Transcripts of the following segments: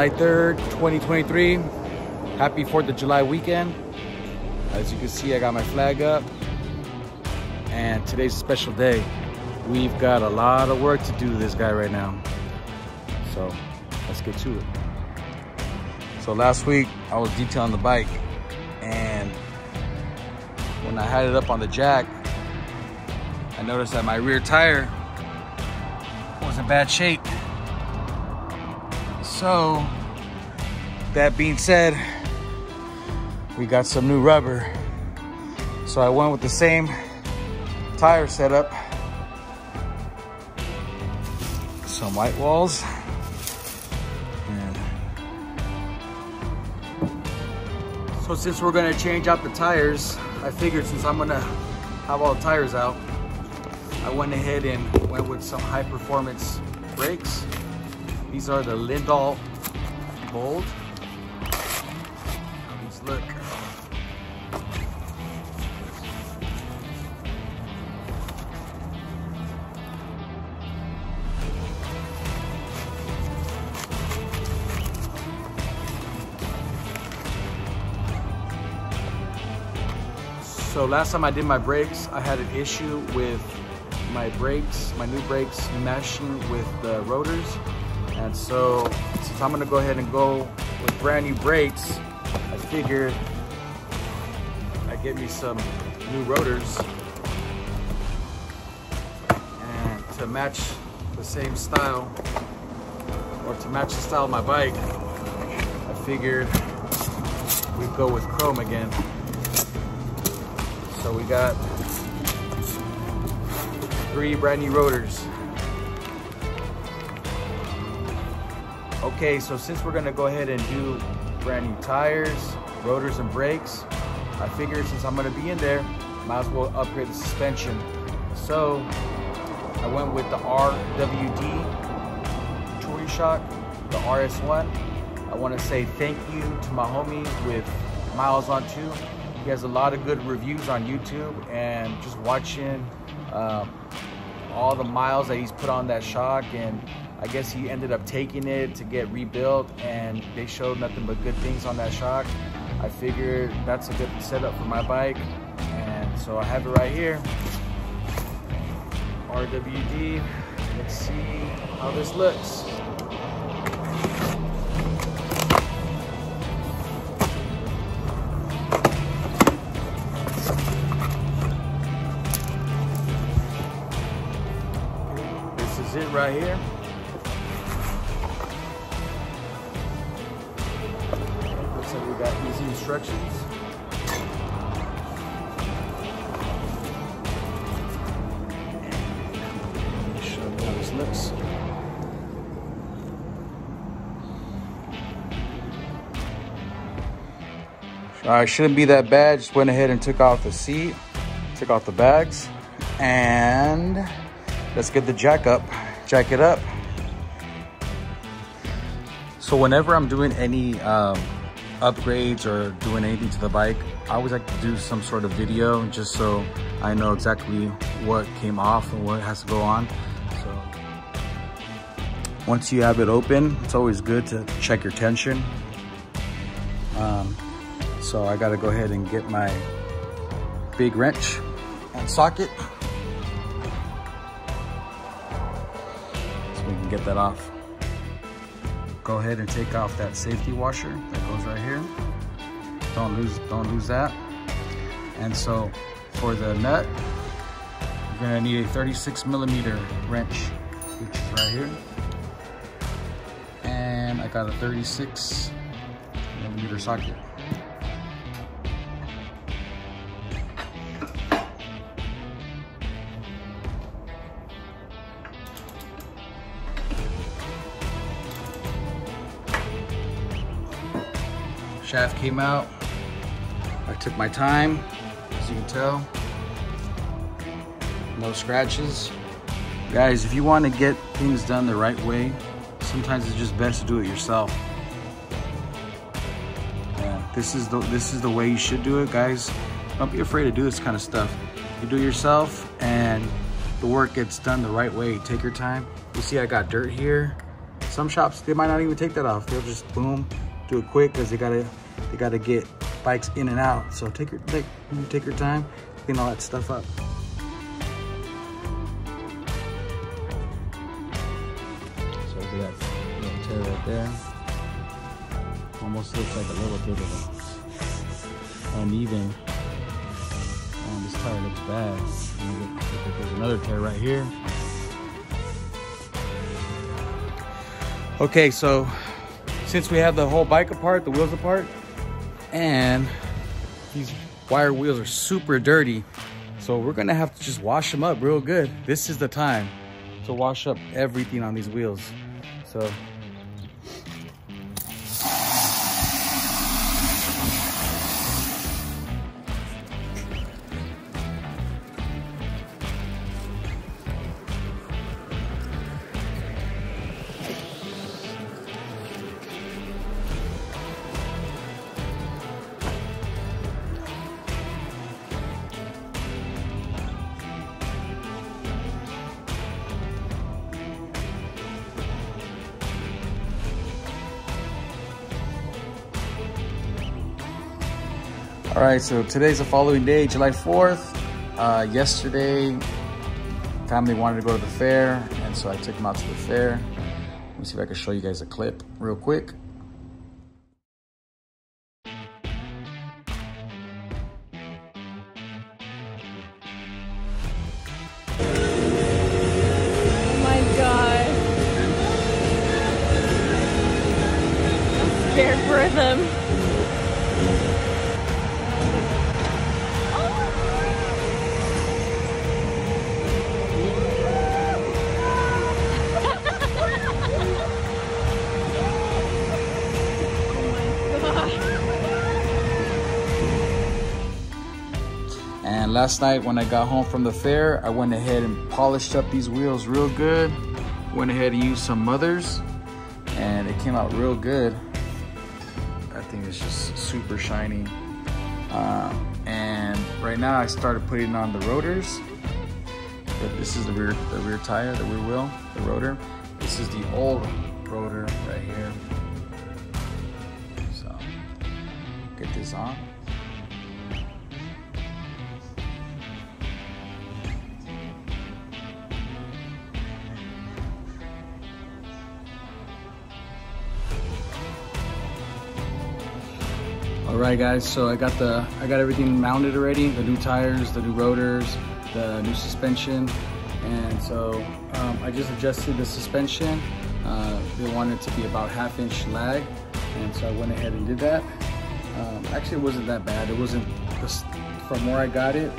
July 3rd, 2023. Happy 4th of July weekend. As you can see, I got my flag up. And today's a special day. We've got a lot of work to do to this guy right now. So let's get to it. So last week I was detailing the bike, and when I had it up on the jack, I noticed that my rear tire was in bad shape. So that being said, we got some new rubber. So I went with the same tire setup, some white walls, and so since we're gonna change out the tires, I figured since I'm gonna have all the tires out, I went ahead and went with some high performance brakes. These are the Lindahl Bold. These look. So last time I did my brakes, I had an issue with my brakes, my new brakes meshing with the rotors. And so since I'm gonna go ahead and go with brand new brakes, I figured I'd get me some new rotors. And to match the same style, or to match the style of my bike, I figured we'd go with chrome again. So we got 3 brand new rotors. Okay, so since we're gonna go ahead and do brand new tires, rotors, and brakes, I figured since I'm gonna be in there, might as well upgrade the suspension. So I went with the Rwd Touring Shock, the Rs1. I wanna say thank you to my homie with Miles on 2. He has a lot of good reviews on YouTube, and just watching all the miles that he's put on that shock, and I guess he ended up taking it to get rebuilt, and they showed nothing but good things on that shock. I figured that's a good setup for my bike, and so I have it right here. RWD. Let's see how this looks. This is it right here. Looks like we got easy instructions. Let me show you how this looks. All right, shouldn't be that bad. Just went ahead and took off the seat, took off the bags, and let's get the jack up, jack it up. So whenever I'm doing any upgrades or doing anything to the bike, I always like to do some sort of video just so I know exactly what came off and what has to go on. So once you have it open, it's always good to check your tension. So I gotta go ahead and get my big wrench and socket so we can get that off. Go ahead and take off that safety washer that goes right here. Don't lose that. And so for the nut, you're gonna need a 36mm wrench, which is right here. And I got a 36mm socket. Shaft came out. I took my time, as you can tell. No scratches. Guys, if you want to get things done the right way, sometimes it's just best to do it yourself. Yeah, this is the way you should do it, guys. Don't be afraid to do this kind of stuff. You do it yourself, and the work gets done the right way. Take your time. You see, I got dirt here. some shops, they might not even take that off. They'll just boom, do it quick because they gotta get bikes in and out. So take your time, clean all that stuff up. So look at that little tear right there. Almost looks like a little bit of an uneven. This tire looks bad. There's another tear right here. Okay, so since we have the whole bike apart, the wheels apart, and these wire wheels are super dirty, so we're gonna have to just wash them up real good. This is the time to wash up everything on these wheels. So all right, so today's the following day, July 4th. Yesterday, family wanted to go to the fair, and so I took them out to the fair. Let me see if I can show you guys a clip real quick. Oh my God. I'm scared for them. And last night when I got home from the fair, I went ahead and polished up these wheels real good. Went ahead and used some mothers, and it came out real good. That thing is just super shiny. And right now I started putting on the rotors. This is the rear tire, the rear wheel, the rotor. This is the old rotor right here. So get this on. All right, guys. So I got everything mounted already. The new tires, the new rotors, the new suspension, and so I just adjusted the suspension. They wanted it to be about 1/2 inch lag, and so I went ahead and did that. Actually, it wasn't that bad. It wasn't from where I got it.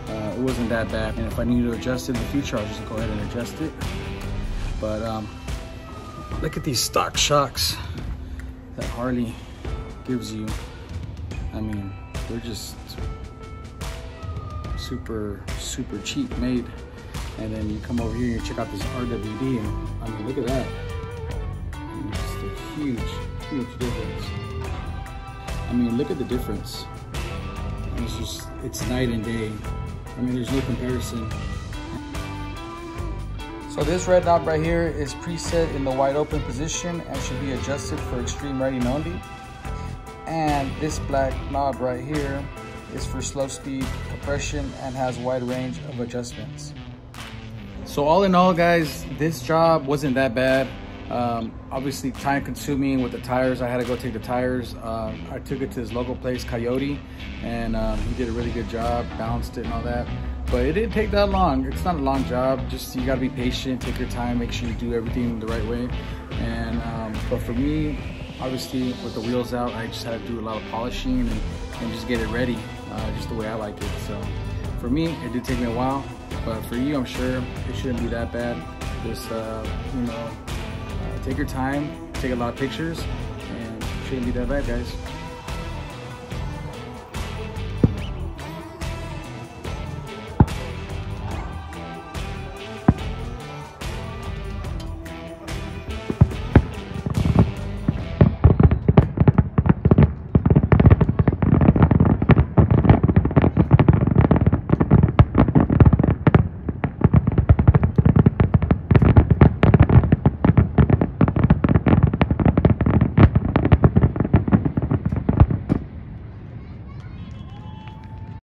It wasn't that bad. And if I need to adjust it in the future, I'll just go ahead and adjust it. But look at these stock shocks that Harley gives you. I mean, they're just super cheap made. And then you come over here and you check out this RWD, and I mean, look at that. I mean, just a huge difference. I mean, look at the difference. And it's night and day. I mean, there's no comparison. So this red knob right here is preset in the wide open position and should be adjusted for extreme riding only. And this black knob right here is for slow speed compression and has wide range of adjustments. So all in all, guys, this job wasn't that bad. Obviously time consuming with the tires. I had to go take the tires. I took it to his local place, Coyote, and he did a really good job, balanced it and all that. But it didn't take that long. It's not a long job. Just you gotta be patient, take your time, make sure you do everything the right way. And but for me, obviously with the wheels out, I just had to do a lot of polishing and just get it ready, just the way I like it. So for me, it did take me a while, but for you, I'm sure it shouldn't be that bad. Just you know, take your time, take a lot of pictures, and it shouldn't be that bad, guys.